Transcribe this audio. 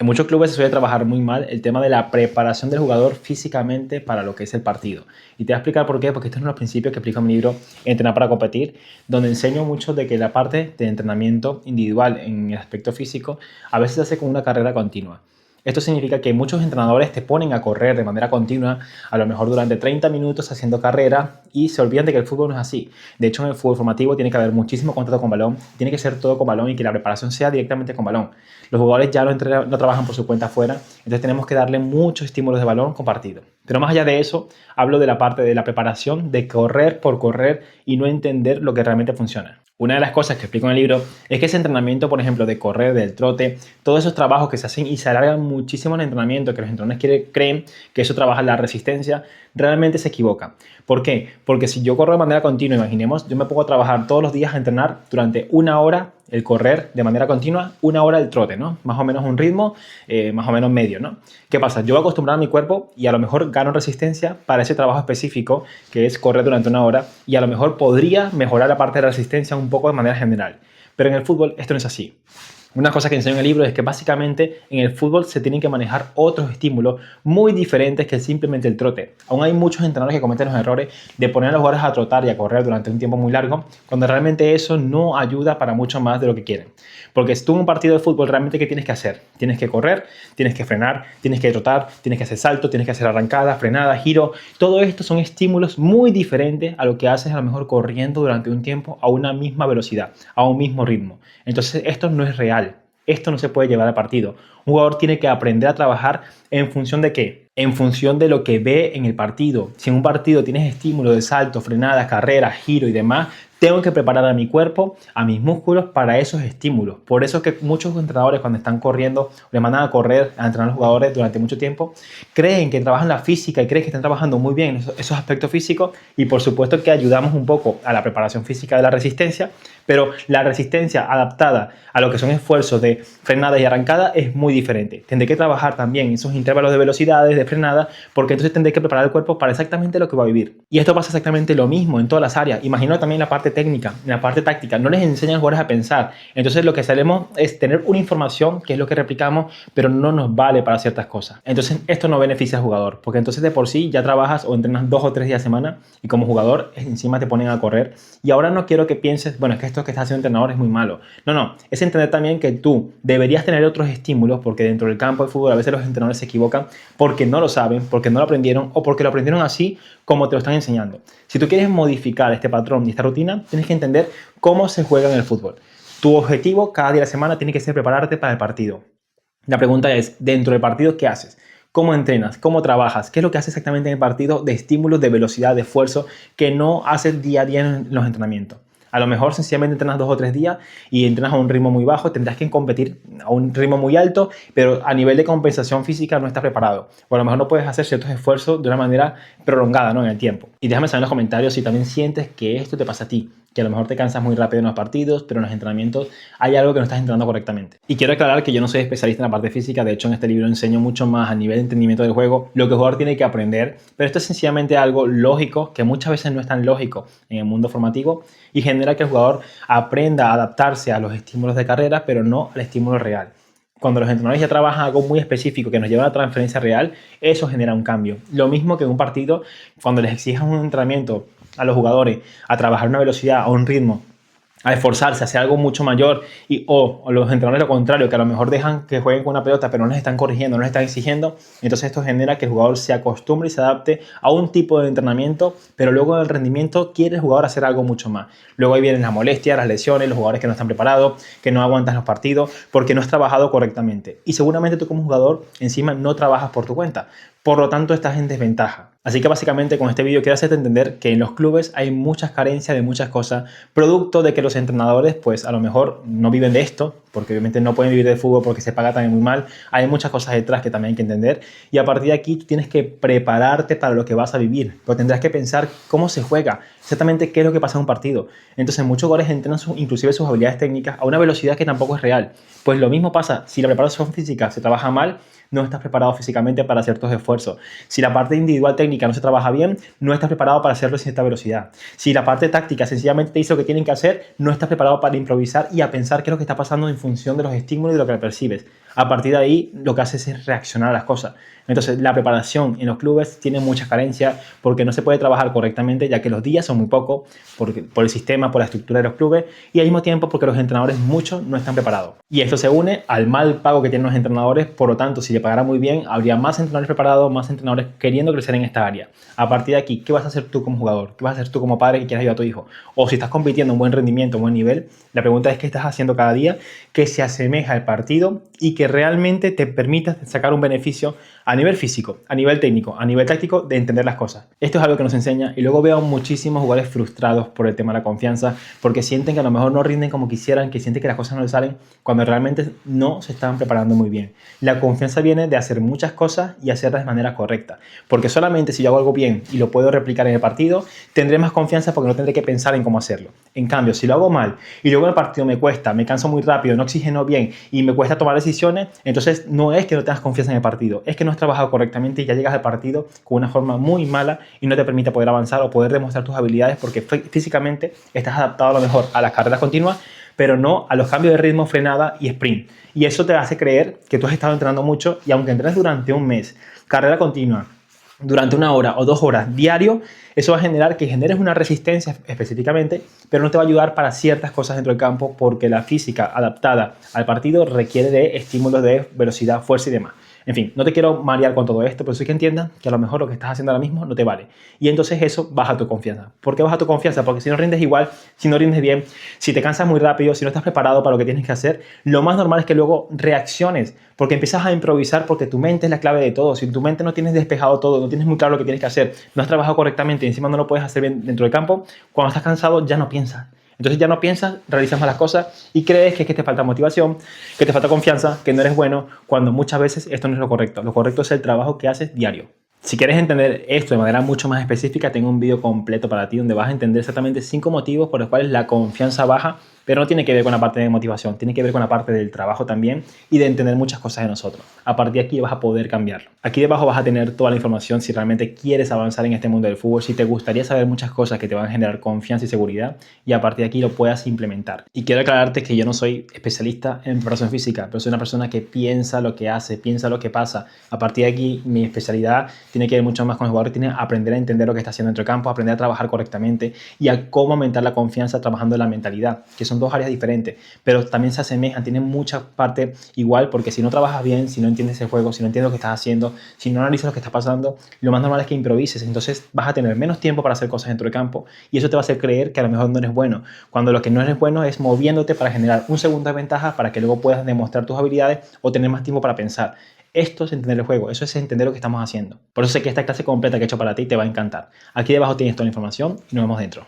En muchos clubes se suele trabajar muy mal el tema de la preparación del jugador físicamente para lo que es el partido. Y te voy a explicar por qué, porque estos son los principios que explico en mi libro Entrenar para competir, donde enseño mucho de que la parte de entrenamiento individual en el aspecto físico a veces se hace con una carrera continua. Esto significa que muchos entrenadores te ponen a correr de manera continua, a lo mejor durante 30 minutos haciendo carrera, y se olvidan de que el fútbol no es así. De hecho, en el fútbol formativo tiene que haber muchísimo contacto con balón, tiene que ser todo con balón y que la preparación sea directamente con balón. Los jugadores ya no trabajan por su cuenta afuera, entonces tenemos que darle muchos estímulos de balón compartido. Pero más allá de eso, hablo de la parte de la preparación, de correr por correr y no entender lo que realmente funciona. Una de las cosas que explico en el libro es que ese entrenamiento, por ejemplo, de correr, del trote, todos esos trabajos que se hacen y se alargan muchísimo en el entrenamiento, que los entrenadores creen que eso trabaja la resistencia, realmente se equivocan. ¿Por qué? Porque si yo corro de manera continua, imaginemos, yo me pongo a trabajar todos los días a entrenar durante una hora el correr de manera continua, una hora el trote, ¿no? Más o menos un ritmo, más o menos medio, ¿no? ¿Qué pasa? Yo voy a acostumbrar a mi cuerpo y a lo mejor gano resistencia para ese trabajo específico que es correr durante una hora y a lo mejor podría mejorar la parte de la resistencia un poco de manera general. Pero en el fútbol esto no es así. Una cosa que enseño en el libro es que básicamente en el fútbol se tienen que manejar otros estímulos muy diferentes que simplemente el trote. Aún hay muchos entrenadores que cometen los errores de poner a los jugadores a trotar y a correr durante un tiempo muy largo, cuando realmente eso no ayuda para mucho más de lo que quieren. Porque si tú en un partido de fútbol realmente ¿qué tienes que hacer? Tienes que correr, tienes que frenar, tienes que trotar, tienes que hacer salto, tienes que hacer arrancada, frenada, giro. Todo esto son estímulos muy diferentes a lo que haces a lo mejor corriendo durante un tiempo a una misma velocidad, a un mismo ritmo. Entonces esto no es real. Esto no se puede llevar al partido. Un jugador tiene que aprender a trabajar en función de ¿qué? En función de lo que ve en el partido. Si en un partido tienes estímulo de salto, frenada, carrera, giro y demás, tengo que preparar a mi cuerpo, a mis músculos para esos estímulos. Por eso es que muchos entrenadores cuando están corriendo, le mandan a correr, a entrenar a los jugadores durante mucho tiempo, creen que trabajan la física y creen que están trabajando muy bien esos aspectos físicos y por supuesto que ayudamos un poco a la preparación física de la resistencia, pero la resistencia adaptada a lo que son esfuerzos de frenada y arrancada es muy diferente. Tendré que trabajar también esos intervalos de velocidades, de frenada, porque entonces tendré que preparar el cuerpo para exactamente lo que va a vivir. Y esto pasa exactamente lo mismo en todas las áreas. Imagino también la parte técnica, en la parte táctica. No les enseñan a los jugadores a pensar. Entonces lo que hacemos es tener una información, que es lo que replicamos, pero no nos vale para ciertas cosas. Entonces esto no beneficia al jugador, porque entonces de por sí ya trabajas o entrenas 2 o 3 días a semana y como jugador encima te ponen a correr. Y ahora no quiero que pienses, bueno, es que esto que estás haciendo entrenador es muy malo. No, es entender también que tú deberías tener otros estímulos, porque dentro del campo de fútbol a veces los entrenadores se equivocan porque no lo saben, porque no lo aprendieron o porque lo aprendieron así como te lo están enseñando. Si tú quieres modificar este patrón y esta rutina, tienes que entender cómo se juega en el fútbol. Tu objetivo cada día de la semana tiene que ser prepararte para el partido. La pregunta es, dentro del partido, ¿qué haces? ¿Cómo entrenas? ¿Cómo trabajas? ¿Qué es lo que haces exactamente en el partido de estímulos, de velocidad, de esfuerzo que no haces día a día en los entrenamientos? A lo mejor sencillamente entrenas 2 o 3 días y entrenas a un ritmo muy bajo, tendrás que competir a un ritmo muy alto, pero a nivel de compensación física no estás preparado. O a lo mejor no puedes hacer ciertos esfuerzos de una manera prolongada, ¿no? En el tiempo. Y déjame saber en los comentarios si también sientes que esto te pasa a ti, que a lo mejor te cansas muy rápido en los partidos, pero en los entrenamientos hay algo que no estás entrenando correctamente. Y quiero aclarar que yo no soy especialista en la parte física, de hecho en este libro enseño mucho más a nivel de entendimiento del juego, lo que el jugador tiene que aprender, pero esto es sencillamente algo lógico, que muchas veces no es tan lógico en el mundo formativo y genera que el jugador aprenda a adaptarse a los estímulos de carrera, pero no al estímulo real. Cuando los entrenadores ya trabajan algo muy específico que nos lleva a la transferencia real, eso genera un cambio. Lo mismo que en un partido, cuando les exijan un entrenamiento a los jugadores a trabajar una velocidad, a un ritmo, a esforzarse, a hacer algo mucho mayor o los entrenadores lo contrario, que a lo mejor dejan que jueguen con una pelota pero no les están corrigiendo, no les están exigiendo, entonces esto genera que el jugador se acostumbre y se adapte a un tipo de entrenamiento, pero luego en el rendimiento quiere el jugador hacer algo mucho más. Luego ahí vienen las molestias, las lesiones, los jugadores que no están preparados, que no aguantan los partidos porque no has trabajado correctamente y seguramente tú como jugador encima no trabajas por tu cuenta, por lo tanto estás en desventaja. Así que básicamente con este vídeo quiero hacerte entender que en los clubes hay muchas carencias de muchas cosas, producto de que los entrenadores pues a lo mejor no viven de esto, porque obviamente no pueden vivir de fútbol porque se paga también muy mal, hay muchas cosas detrás que también hay que entender y a partir de aquí tú tienes que prepararte para lo que vas a vivir, pero tendrás que pensar cómo se juega, exactamente qué es lo que pasa en un partido. Entonces muchos jugadores entrenan inclusive sus habilidades técnicas a una velocidad que tampoco es real. Pues lo mismo pasa, si la preparación física se trabaja mal, no estás preparado físicamente para ciertos esfuerzos. Si la parte individual técnica no se trabaja bien, no estás preparado para hacerlo sin esta velocidad. Si la parte táctica sencillamente te dice lo que tienen que hacer, no estás preparado para improvisar y a pensar qué es lo que está pasando función de los estímulos y de lo que percibes. A partir de ahí, lo que haces es reaccionar a las cosas. Entonces, la preparación en los clubes tiene muchas carencias porque no se puede trabajar correctamente, ya que los días son muy pocos por el sistema, por la estructura de los clubes, y al mismo tiempo porque los entrenadores muchos no están preparados. Y esto se une al mal pago que tienen los entrenadores. Por lo tanto, si le pagara muy bien, habría más entrenadores preparados, más entrenadores queriendo crecer en esta área. A partir de aquí, ¿qué vas a hacer tú como jugador? ¿Qué vas a hacer tú como padre que quieras ayudar a tu hijo? O si estás compitiendo en buen rendimiento, en buen nivel, la pregunta es qué estás haciendo cada día que se asemeja al partido y que realmente te permita sacar un beneficio a nivel físico, a nivel técnico, a nivel táctico, de entender las cosas. Esto es algo que nos enseña, y luego veo muchísimos jugadores frustrados por el tema de la confianza, porque sienten que a lo mejor no rinden como quisieran, que sienten que las cosas no les salen, cuando realmente no se están preparando muy bien. La confianza viene de hacer muchas cosas y hacerlas de manera correcta, porque solamente si yo hago algo bien y lo puedo replicar en el partido, tendré más confianza porque no tendré que pensar en cómo hacerlo. En cambio, si lo hago mal y luego en el partido me cuesta, me canso muy rápido, no oxigeno bien y me cuesta tomar decisiones, entonces no es que no tengas confianza en el partido, es que no has trabajado correctamente y ya llegas al partido con una forma muy mala y no te permite poder avanzar o poder demostrar tus habilidades porque físicamente estás adaptado a lo mejor a las carreras continuas, pero no a los cambios de ritmo, frenada y sprint. Y eso te hace creer que tú has estado entrenando mucho, y aunque entrenes durante un mes, carrera continua, durante 1 hora o 2 horas diario, eso va a generar que generes una resistencia específicamente, pero no te va a ayudar para ciertas cosas dentro del campo porque la física adaptada al partido requiere de estímulos de velocidad, fuerza y demás. En fin, no te quiero marear con todo esto, pero sí que entiendas que a lo mejor lo que estás haciendo ahora mismo no te vale. Y entonces eso baja tu confianza. ¿Por qué baja tu confianza? Porque si no rindes igual, si no rindes bien, si te cansas muy rápido, si no estás preparado para lo que tienes que hacer, lo más normal es que luego reacciones, porque empiezas a improvisar, porque tu mente es la clave de todo. Si tu mente no tienes despejado todo, no tienes muy claro lo que tienes que hacer, no has trabajado correctamente y encima no lo puedes hacer bien dentro del campo, cuando estás cansado ya no piensas. Entonces ya no piensas, realizas malas cosas y crees que es que te falta motivación, que te falta confianza, que no eres bueno, cuando muchas veces esto no es lo correcto. Lo correcto es el trabajo que haces diario. Si quieres entender esto de manera mucho más específica, tengo un vídeo completo para ti donde vas a entender exactamente 5 motivos por los cuales la confianza baja, pero no tiene que ver con la parte de motivación, tiene que ver con la parte del trabajo también y de entender muchas cosas de nosotros. A partir de aquí vas a poder cambiarlo. Aquí debajo vas a tener toda la información si realmente quieres avanzar en este mundo del fútbol, si te gustaría saber muchas cosas que te van a generar confianza y seguridad, y a partir de aquí lo puedas implementar. Y quiero aclararte que yo no soy especialista en preparación física, pero soy una persona que piensa lo que hace, piensa lo que pasa. A partir de aquí mi especialidad tiene que ver mucho más con el jugador, tiene que aprender a entender lo que está haciendo dentro del campo, aprender a trabajar correctamente y a cómo aumentar la confianza trabajando en la mentalidad, que son dos áreas diferentes, pero también se asemejan, tienen mucha parte igual, porque si no trabajas bien, si no entiendes el juego, si no entiendes lo que estás haciendo, si no analizas lo que está pasando, lo más normal es que improvises. Entonces vas a tener menos tiempo para hacer cosas dentro del campo y eso te va a hacer creer que a lo mejor no eres bueno, cuando lo que no eres bueno es moviéndote para generar un segundo de ventaja para que luego puedas demostrar tus habilidades o tener más tiempo para pensar. Esto es entender el juego, eso es entender lo que estamos haciendo. Por eso sé que esta clase completa que he hecho para ti te va a encantar. Aquí debajo tienes toda la información y nos vemos dentro.